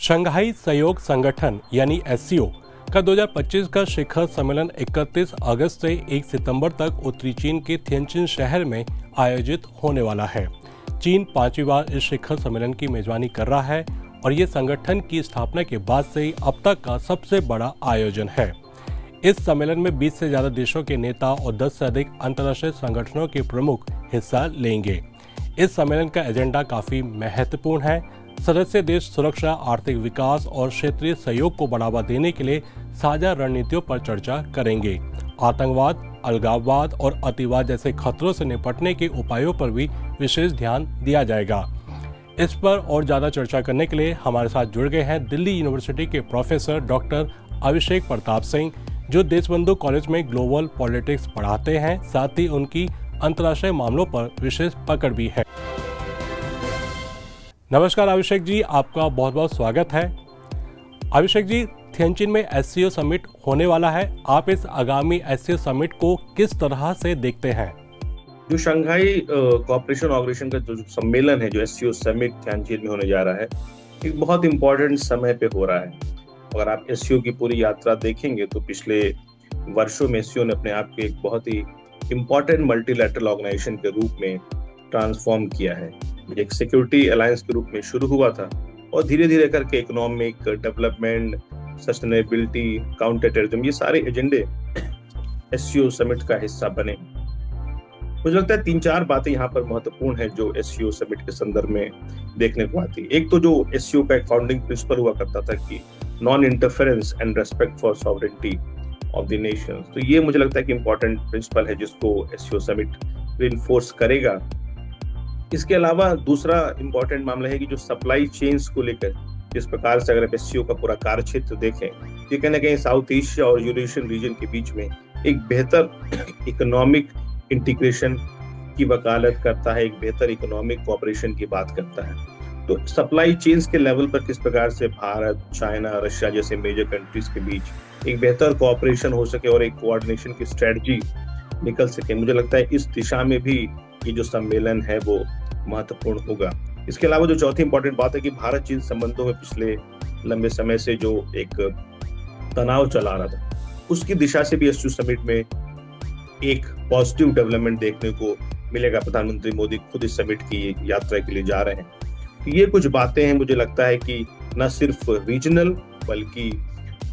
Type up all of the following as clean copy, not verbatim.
Shanghai सहयोग संगठन यानी एससीओ का 2025 का शिखर सम्मेलन 31 अगस्त से 1 सितंबर तक उत्तरी चीन के थिएनचिन शहर में आयोजित होने वाला है। चीन 5वीं बार इस शिखर सम्मेलन की मेजबानी कर रहा है और ये संगठन की स्थापना के बाद से ही अब तक का सबसे बड़ा आयोजन है। इस सम्मेलन में 20 से ज़्यादा देशों के नेता और 10 से अधिक अंतर्राष्ट्रीय संगठनों के प्रमुख हिस्सा लेंगे। इस सम्मेलन का एजेंडा काफ़ी महत्वपूर्ण है। सदस्य देश सुरक्षा, आर्थिक विकास और क्षेत्रीय सहयोग को बढ़ावा देने के लिए साझा रणनीतियों पर चर्चा करेंगे। आतंकवाद, अलगाववाद और अतिवाद जैसे खतरों से निपटने के उपायों पर भी विशेष ध्यान दिया जाएगा। इस पर और ज़्यादा चर्चा करने के लिए हमारे साथ जुड़ गए हैं दिल्ली यूनिवर्सिटी के प्रोफेसर डॉक्टर अभिषेक प्रताप सिंह, जो देशबंधु कॉलेज में ग्लोबल पॉलिटिक्स पढ़ाते हैं। साथ ही उनकी अंतर्राष्ट्रीय मामलों पर विशेष पकड़ भी है। नमस्कार अभिषेक जी, आपका बहुत बहुत स्वागत है। अभिषेक जी, थिएनचिन में एससीओ समिट होने वाला है। आप इस आगामी एससीओ समिट को किस तरह से देखते हैं? जो शंघाई कोऑपरेशन ऑर्गेनाइजेशन का जो सम्मेलन है, जो एससीओ समिट थिएनचिन में होने जा रहा है, एक बहुत इंपॉर्टेंट समय पे हो रहा है। अगर आप एससीओ की पूरी यात्रा देखेंगे तो पिछले वर्षों में एससीओ ने अपने आप को एक बहुत ही इंपॉर्टेंट मल्टीलैटरल ऑर्गेनाइजेशन के रूप में ट्रांसफॉर्म किया है। एक सिक्योरिटी अलायंस के रूप में शुरू हुआ था और धीरे धीरे करके economic development, sustainability, counter terrorism, ये सारे एजेंडे एससीओ समिट का हिस्सा बने। मुझे लगता है 3-4 बातें यहाँ पर महत्वपूर्ण है जो एससीओ समिट के संदर्भ में देखने को आती है। एक तो जो एससीओ का एक फाउंडिंग प्रिंसिपल हुआ करता था कि non interference and respect for sovereignty of the Nations, तो ये मुझे लगता है कि इंपॉर्टेंट प्रिंसिपल है जिसको एससीओ समिट रिइंफोर्स करेगा। इसके अलावा दूसरा इंपॉर्टेंट मामला है कि जो सप्लाई चेन्स को लेकर जिस प्रकार से अगर एससीओ का पूरा कार्य क्षेत्र देखें, ये कहीं ना कहीं साउथ एशिया और यूरेशियन रीजन के बीच में एक बेहतर इकोनॉमिक इंटीग्रेशन की वकालत करता है, एक बेहतर इकोनॉमिक कोऑपरेशन की बात करता है। तो सप्लाई चेन्स के लेवल पर किस प्रकार से भारत, चाइना, रशिया जैसे मेजर कंट्रीज के बीच एक बेहतर कोऑपरेशन हो सके और एक कोऑर्डिनेशन की स्ट्रेटजी निकल सके, मुझे लगता है इस दिशा में भी ये जो सम्मेलन है वो महत्वपूर्ण होगा। इसके अलावा जो चौथी इंपॉर्टेंट बात है कि भारत चीन संबंधों में पिछले लंबे समय से जो एक तनाव चला रहा था, उसकी दिशा से भी एससीओ समिट में एक पॉजिटिव डेवलपमेंट देखने को मिलेगा। प्रधानमंत्री मोदी खुद इस समिट की यात्रा के लिए जा रहे हैं। तो ये कुछ बातें हैं, मुझे लगता है कि न सिर्फ रीजनल बल्कि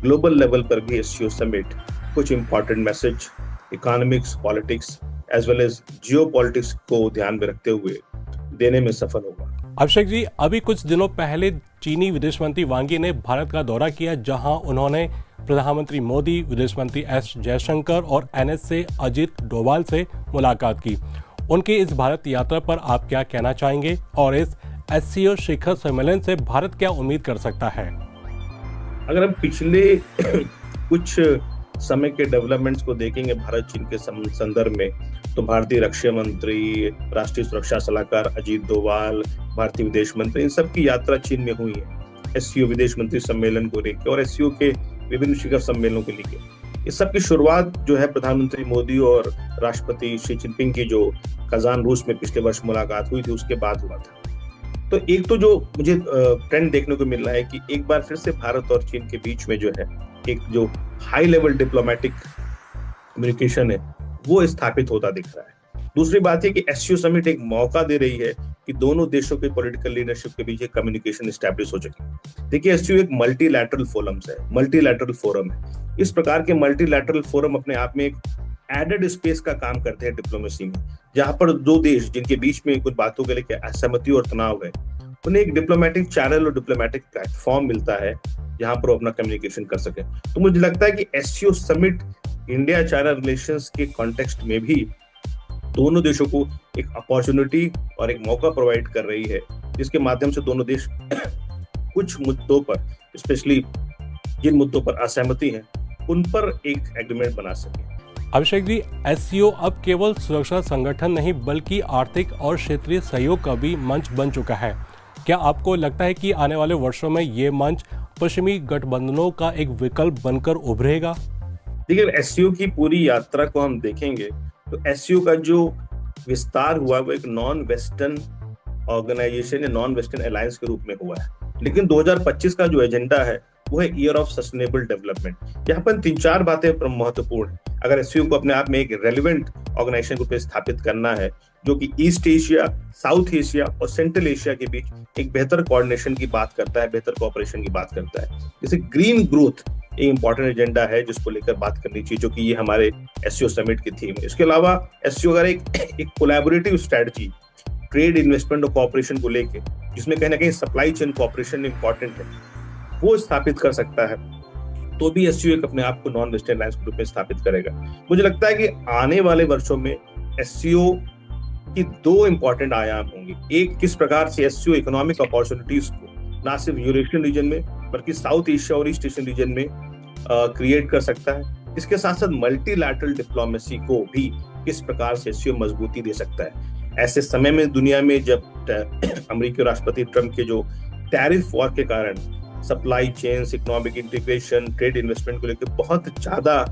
ग्लोबल लेवल पर भी एससीओ समिट कुछ important message economics, politics as well as geopolitics को ध्यान में रखते हुए देने में सफल होगा। अभिषेक जी, अभी कुछ दिनों पहले चीनी विदेश मंत्री वांग यी ने भारत का दौरा किया, जहां उन्होंने प्रधानमंत्री मोदी, विदेश मंत्री एस जयशंकर और एनएसए अजित डोभाल से मुलाकात की। उनकी इस भारत यात्रा पर आप क्या कहना चाहेंगे और इस एससीओ शिखर सम्मेलन से भारत क्या उम्मीद कर सकता है? अगर हम पिछले कुछ समय के डेवलपमेंट्स को देखेंगे भारत चीन के संदर्भ में, तो भारतीय रक्षा मंत्री, राष्ट्रीय सुरक्षा सलाहकार अजित डोभाल, भारतीय विदेश मंत्री, इन सब की यात्रा चीन में हुई है एससीओ विदेश मंत्री सम्मेलन को लेकर और एससीओ के विभिन्न शिखर सम्मेलनों के लिए। इस सब की शुरुआत जो है प्रधानमंत्री मोदी और राष्ट्रपति शी जिनपिंग की जो कजान रूस में पिछले वर्ष मुलाकात हुई थी उसके बाद हुआ था। तो एक तो जो मुझे ट्रेंड देखने को मिल रहा है कि एक बार फिर से भारत और चीन के बीच में जो है एक जो हाई लेवल डिप्लोमेटिक कम्युनिकेशन है वो स्थापित होता दिख रहा है। दूसरी बात है कि एससीओ समिट एक मौका दे रही है कि दोनों देशों के पॉलिटिकल लीडरशिप के बीच एक कम्युनिकेशन एस्टैब्लिश हो सके। देखिए, एससीओ एक मल्टीलैटरल फोरम है। इस प्रकार के मल्टीलैटरल फोरम अपने आप में एक एडेड स्पेस का काम करते हैं डिप्लोमेसी में, जहां पर दो देश जिनके बीच में कुछ बातों के लेकर असहमति और तनाव है, उन्हें एक डिप्लोमेटिक चैनल और डिप्लोमेटिक प्लेटफॉर्म मिलता है जहां पर वो अपना कम्युनिकेशन कर सके। तो मुझे लगता है कि SCO summit India China relations के कॉन्टेक्स्ट में भी दोनों देशों को एक अपॉर्चुनिटी और एक मौका प्रोवाइड कर रही है, जिसके माध्यम से दोनों देश कुछ मुद्दों पर, स्पेशली जिन मुद्दों पर असहमति है, उन पर एक एग्रीमेंट बना सके। अभिषेक जी, एससीओ अब केवल सुरक्षा संगठन नहीं बल्कि आर्थिक और क्षेत्रीय सहयोग का भी मंच बन चुका है। क्या आपको लगता है कि आने वाले वर्षों में ये मंच पश्चिमी गठबंधनों का एक विकल्प बनकर उभरेगा? देखिए, एससीओ की पूरी यात्रा को हम देखेंगे तो एससीओ का जो विस्तार हुआ वो एक नॉन वेस्टर्न ऑर्गेनाइजेशन या नॉन वेस्टर्न अलायंस के रूप में हुआ है। लेकिन 2025 का जो एजेंडा है वो है ईयर ऑफ सस्टेनेबल डेवलपमेंट। यहाँ पर 3-4 बातें महत्वपूर्ण है। अगर एससीओ को अपने आप में एक रेलिवेंट ऑर्गेनाइजेशन को स्थापित करना है जो कि ईस्ट एशिया, साउथ एशिया और सेंट्रल एशिया के बीच एक बेहतर कोऑर्डिनेशन की बात करता है, बेहतर कोऑपरेशन की बात करता है। जैसे ग्रीन ग्रोथ एक इंपॉर्टेंट एजेंडा है जिसको लेकर बात करनी चाहिए, जो कि ये हमारे एससीओ समिट की थीम है। इसके अलावा एससीओ अगर एक कोलैबोरेटिव स्ट्रेटजी ट्रेड, इन्वेस्टमेंट और कोऑपरेशन को लेके, जिसमें कहीं ना कहीं सप्लाई चेन कोऑपरेशन इंपॉर्टेंट है, वो स्थापित कर सकता है, तो भी एससीओ एक अपने आप को नॉन वेस्टर्न अलायंस के रूप में स्थापित करेगा। मुझे लगता है कि आने वाले वर्षों में एससीओ की 2 इंपॉर्टेंट आयाम होंगे। एक, किस प्रकार से एससीओ इकोनॉमिक अपॉर्चुनिटीज को ना सिर्फ यूरेशियन रीजन में बल्कि साउथ एशिया और ईस्ट एशियन रीजन में क्रिएट कर सकता है। इसके साथ साथ मल्टीलैटरल डिप्लोमेसी को भी किस प्रकार से एससीओ मजबूती दे सकता है। ऐसे समय में दुनिया में जब अमेरिकी राष्ट्रपति ट्रंप के जो टैरिफ वॉर के कारण supply chains, economic integration, trade investment को लेकर बहुत ज्यादा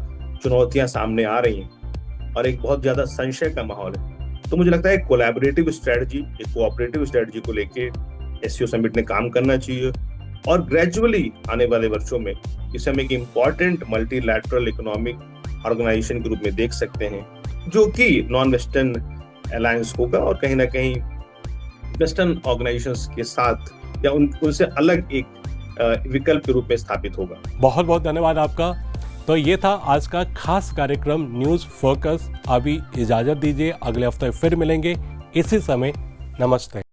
चुनौतियां सामने आ रही हैं और एक बहुत ज्यादा संशय का माहौल है, तो मुझे लगता है कोलैबोरेटिव स्ट्रेटजी, एक कोऑपरेटिव स्ट्रेटजी को लेके एससीओ समिट ने काम करना चाहिए और ग्रेजुअली आने वाले वर्षों में इसे हम एक इम्पॉर्टेंट मल्टीलैटरल इकोनॉमिक ऑर्गेनाइजेशन के रूप में देख सकते हैं, जो कि नॉन वेस्टर्न अलायंस होगा और कहीं ना कहीं वेस्टर्न ऑर्गेनाइजेशंस के साथ या उनसे अलग एक विकल्प के रूप में स्थापित होगा। बहुत बहुत धन्यवाद आपका। तो ये था आज का खास कार्यक्रम न्यूज़ फोकस। अभी इजाज़त दीजिए, अगले हफ्ते फिर मिलेंगे इसी समय। नमस्ते।